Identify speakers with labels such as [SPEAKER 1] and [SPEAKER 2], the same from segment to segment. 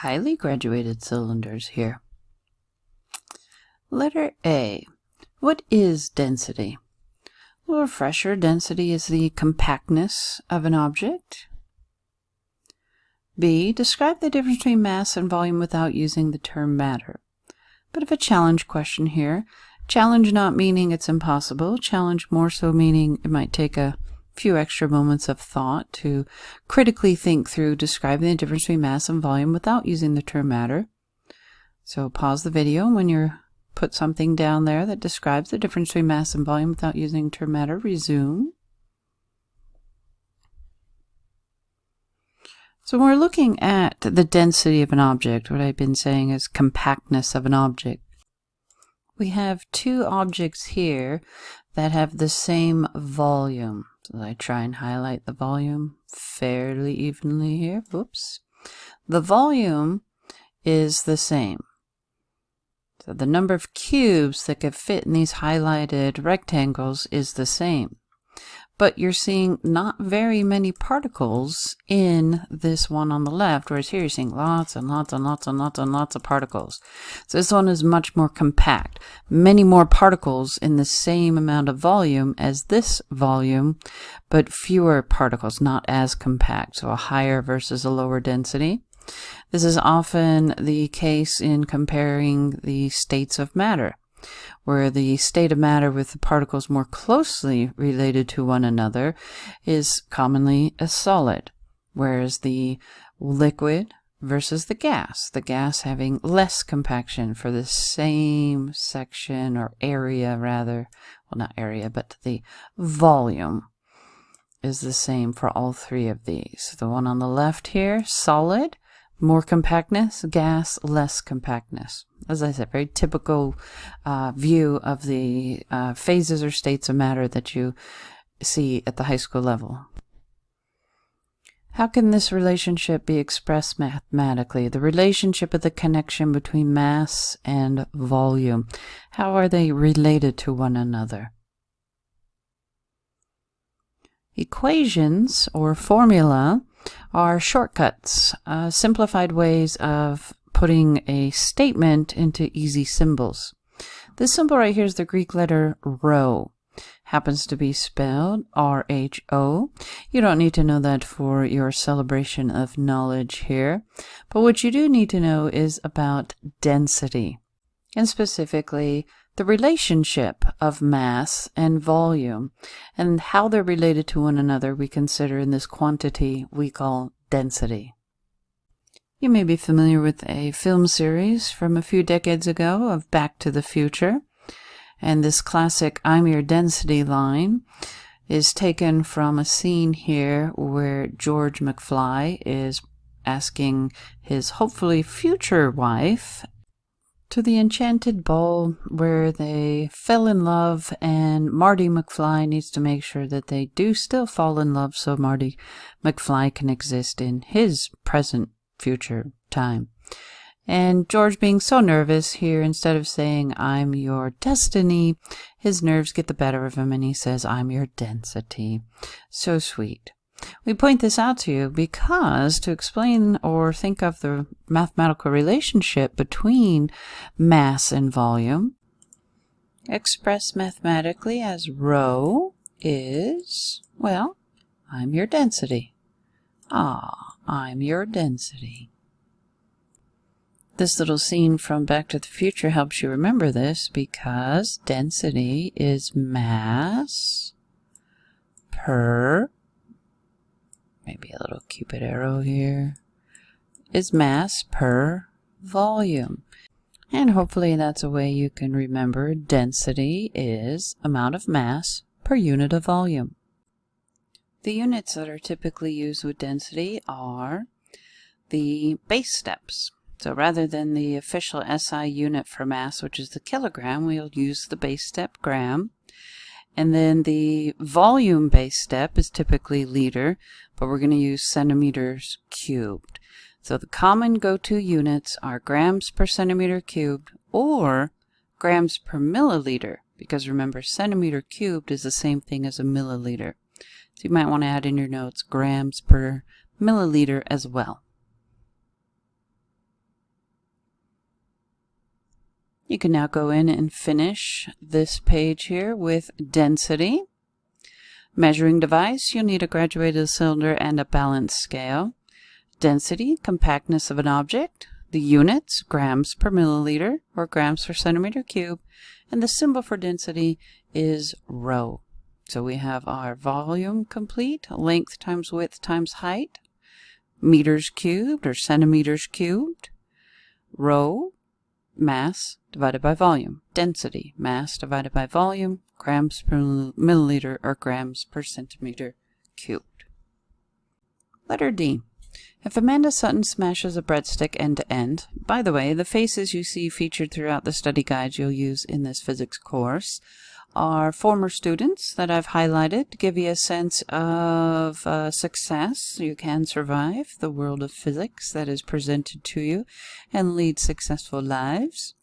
[SPEAKER 1] highly graduated cylinders here. Letter A. What is density? A little refresher, density is the compactness of an object. B. Describe the difference between mass and volume without using the term matter. Bit of a challenge question here. Challenge not meaning it's impossible. Challenge more so meaning it might take a few extra moments of thought to critically think through describing the difference between mass and volume without using the term matter. So pause the video when you're put something down there that describes the difference between mass and volume without using the term matter. Resume. So when we're looking at the density of an object, what I've been saying is compactness of an object. We have two objects here that have the same volume. So I try and highlight the volume fairly evenly here. Whoops. The volume is the same. So the number of cubes that could fit in these highlighted rectangles is the same. But you're seeing not very many particles in this one on the left, whereas here you're seeing lots and lots and lots and lots and lots of particles. So this one is much more compact. Many more particles in the same amount of volume as this volume, but fewer particles, not as compact. So a higher versus a lower density. This is often the case in comparing the states of matter, where the state of matter with the particles more closely related to one another is commonly a solid, whereas the liquid versus the gas having less compaction for the same section or area rather, well not area, but the volume is the same for all three of these. The one on the left here, solid, more compactness, gas, less compactness. As I said, very typical view of the phases or states of matter that you see at the high school level. How can this relationship be expressed mathematically? The relationship of the connection between mass and volume. How are they related to one another? Equations or formula are shortcuts, simplified ways of putting a statement into easy symbols. This symbol right here is the Greek letter rho. Happens to be spelled R-H-O. You don't need to know that for your celebration of knowledge here. But what you do need to know is about density, and specifically the relationship of mass and volume, and how they're related to one another we consider in this quantity we call density. You may be familiar with a film series from a few decades ago of Back to the Future, and this classic "I'm your density" line is taken from a scene here where George McFly is asking his hopefully future wife to the enchanted ball where they fell in love, and Marty McFly needs to make sure that they do still fall in love so Marty McFly can exist in his present future time. And George, being so nervous here, instead of saying "I'm your destiny," his nerves get the better of him and he says "I'm your density." So sweet. We point this out to you because to explain or think of the mathematical relationship between mass and volume, expressed mathematically as rho is, well, I'm your density. I'm your density. This little scene from Back to the Future helps you remember this because density is mass per, maybe a little cupid arrow here, is mass per volume. And hopefully that's a way you can remember density is amount of mass per unit of volume. The units that are typically used with density are the base steps. So rather than the official SI unit for mass, which is the kilogram, we'll use the base step gram. And then the volume base step is typically liter, but we're going to use centimeters cubed. So the common go-to units are grams per centimeter cubed or grams per milliliter, because remember, centimeter cubed is the same thing as a milliliter. So you might want to add in your notes grams per milliliter as well. You can now go in and finish this page here with density. Measuring device, you'll need a graduated cylinder and a balance scale. Density, compactness of an object. The units, grams per milliliter or grams per centimeter cube. And the symbol for density is rho. So we have our volume complete, length times width times height, meters cubed or centimeters cubed, rho, mass divided by volume, density, mass divided by volume, grams per milliliter or grams per centimeter cubed. Letter D. If Amanda Sutton smashes a breadstick end to end, by the way, the faces you see featured throughout the study guides you'll use in this physics course are former students that I've highlighted to give you a sense of success. You can survive the world of physics that is presented to you and lead successful lives.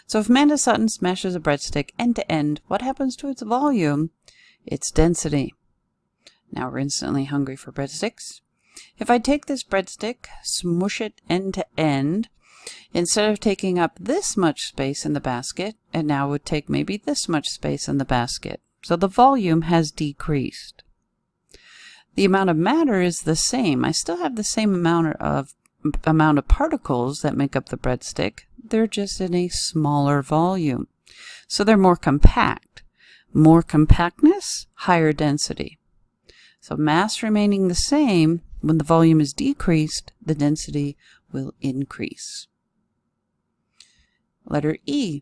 [SPEAKER 1] So if Amanda Sutton smashes a breadstick end to end, what happens to its volume? Its density. Now we're instantly hungry for breadsticks. If I take this breadstick, smush it end to end, instead of taking up this much space in the basket, it now would take maybe this much space in the basket. So the volume has decreased. The amount of matter is the same. I still have the same amount of particles that make up the breadstick. They're just in a smaller volume. So they're more compact. More compactness, higher density. So mass remaining the same, when the volume is decreased, the density will increase. Letter E.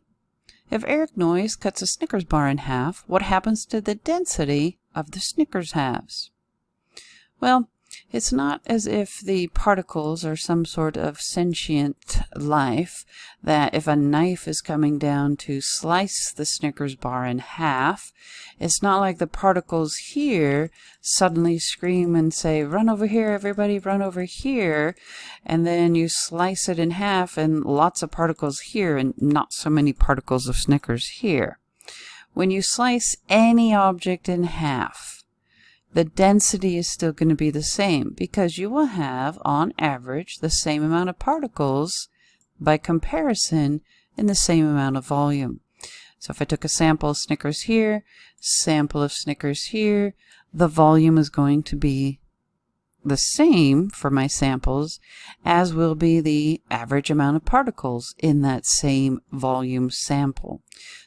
[SPEAKER 1] If Eric Noyes cuts a Snickers bar in half, what happens to the density of the Snickers halves? Well, it's not as if the particles are some sort of sentient life, that if a knife is coming down to slice the Snickers bar in half, it's not like the particles here suddenly scream and say, "Run over here, everybody, run over here," and then you slice it in half and lots of particles here and not so many particles of Snickers here. When you slice any object in half, the density is still going to be the same because you will have, on average, the same amount of particles by comparison in the same amount of volume. So if I took a sample of Snickers here, sample of Snickers here, the volume is going to be the same for my samples as will be the average amount of particles in that same volume sample.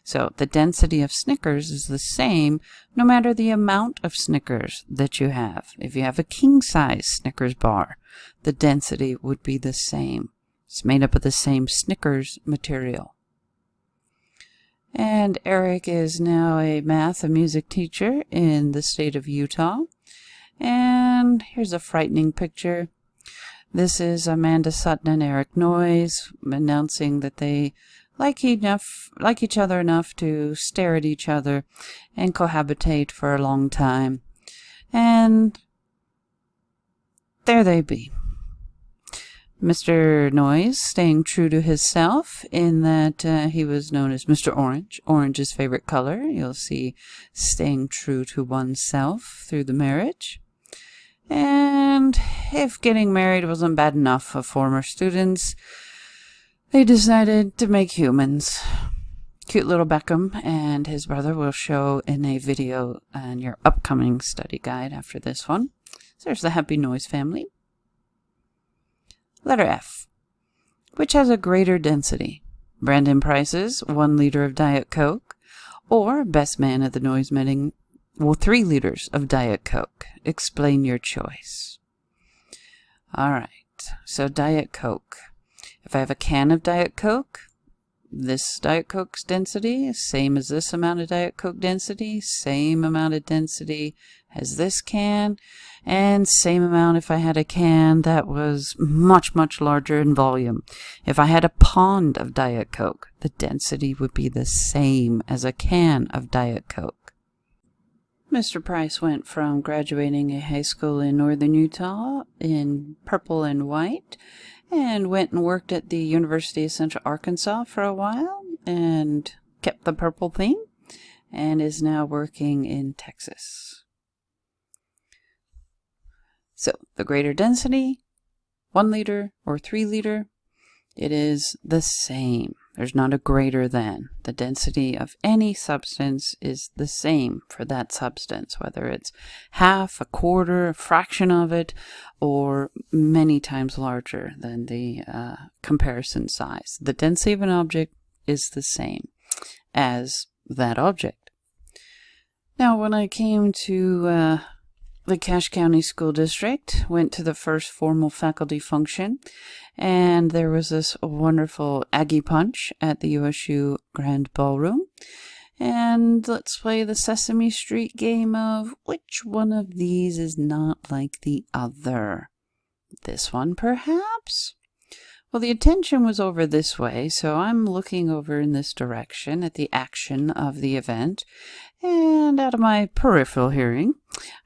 [SPEAKER 1] So the density of Snickers is the same no matter the amount of Snickers that you have. If you have a king-size Snickers bar, the density would be the same. It's made up of the same Snickers material. And Eric is now a math and music teacher in the state of Utah. And here's a frightening picture. This is Amanda Sutton and Eric Noyes announcing that they like each other enough to stare at each other and cohabitate for a long time. And there they be. Mr. Noyes staying true to himself in that he was known as Mr. Orange. Orange's favorite color. You'll see staying true to oneself through the marriage. And if getting married wasn't bad enough for former students, they decided to make humans. Cute little Beckham and his brother will show in a video in your upcoming study guide after this one. So there's the happy Noyes family. Letter F. Which has a greater density? Brandon Price's 1 liter of Diet Coke or best man at the Noyes meeting, 3 liters of Diet Coke. Explain your choice. All right, so Diet Coke. If I have a can of Diet Coke, this Diet Coke's density is same as this amount of Diet Coke density, same amount of density as this can, and same amount if I had a can that was much, much larger in volume. If I had a pond of Diet Coke, the density would be the same as a can of Diet Coke. Mr. Price went from graduating a high school in northern Utah in purple and white and went and worked at the University of Central Arkansas for a while and kept the purple theme and is now working in Texas. So the greater density, 1 liter or 3 liter, it is the same. There's not a greater than. The density of any substance is the same for that substance, whether it's half, a quarter, a fraction of it, or many times larger than the comparison size. The density of an object is the same as that object. Now, when I came to the Cache County School District, went to the first formal faculty function, and there was this wonderful Aggie Punch at the USU Grand Ballroom. And let's play the Sesame Street game of which one of these is not like the other. This one, perhaps? Well, the attention was over this way, so I'm looking over in this direction at the action of the event, and out of my peripheral hearing,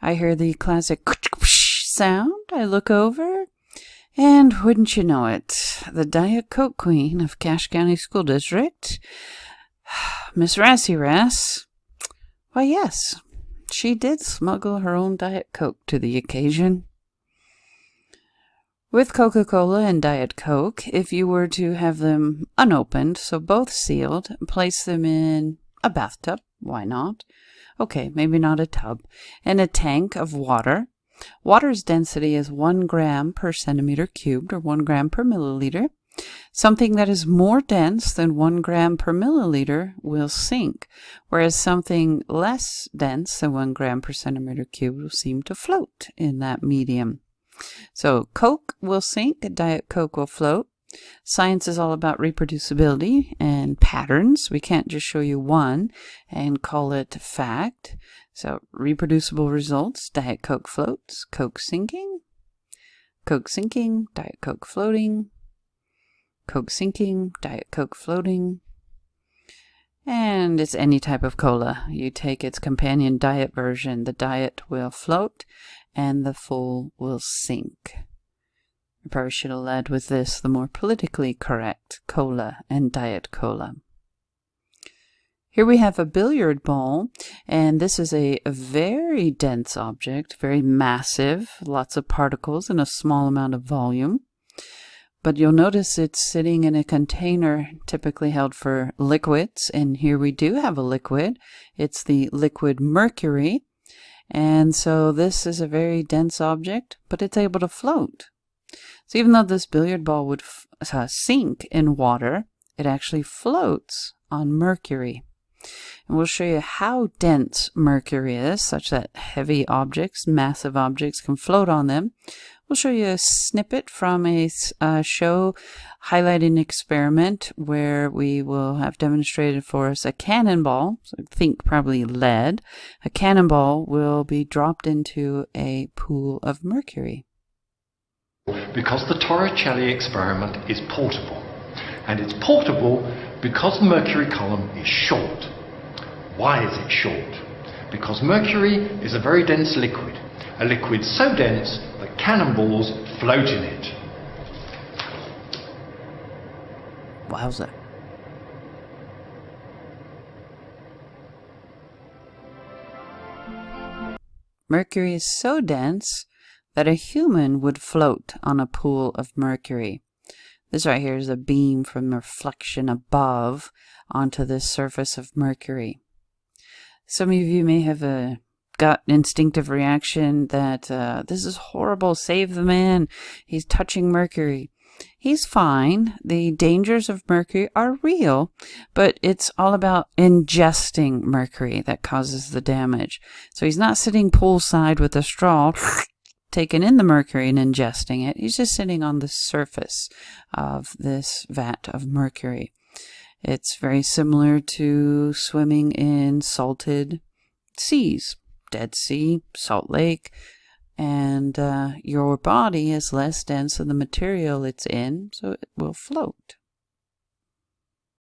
[SPEAKER 1] I hear the classic sound. I look over, and wouldn't you know it, the Diet Coke Queen of Cache County School District, Miss Rassy-Rass, why yes, she did smuggle her own Diet Coke to the occasion. With Coca-Cola and Diet Coke, if you were to have them unopened, so both sealed, place them in a bathtub, why not? Okay, maybe not a tub, and a tank of water. Water's density is 1 gram per centimeter cubed, or 1 gram per milliliter. Something that is more dense than 1 gram per milliliter will sink, whereas something less dense than 1 gram per centimeter cubed will seem to float in that medium. So Coke will sink, Diet Coke will float. Science is all about reproducibility and patterns. We can't just show you one and call it fact. So reproducible results, Diet Coke floats, Coke sinking, Diet Coke floating, Coke sinking, Diet Coke floating. And it's any type of cola. You take its companion diet version, the diet will float and the full will sink. I probably should have led with this, the more politically correct, cola and Diet Cola. Here we have a billiard ball, and this is a very dense object, very massive, lots of particles in a small amount of volume. But you'll notice it's sitting in a container typically held for liquids, and here we do have a liquid. It's the liquid Mercury, and so this is a very dense object, but it's able to float. So even though this billiard ball would sink in water, it actually floats on Mercury. And we'll show you how dense Mercury is, such that heavy objects, massive objects, can float on them. We'll show you a snippet from a show highlighting an experiment where we will have demonstrated for us a cannonball, so think probably lead. A cannonball will be dropped into a pool of mercury.
[SPEAKER 2] Because the Torricelli experiment is portable. And it's portable because the mercury column is short. Why is it short? Because mercury is a very dense liquid. A liquid so dense that cannonballs float in it.
[SPEAKER 1] Wowza. Mercury is so dense that a human would float on a pool of mercury. This right here is a beam from reflection above onto this surface of mercury. Some of you may have a gut instinctive reaction that this is horrible, save the man, he's touching mercury. He's fine. The dangers of mercury are real, but it's all about ingesting mercury that causes the damage. So he's not sitting poolside with a straw taking in the mercury and ingesting it. He's just sitting on the surface of this vat of mercury. It's very similar to swimming in salted seas, Dead Sea, Salt Lake, and your body is less dense than the material it's in, so it will float.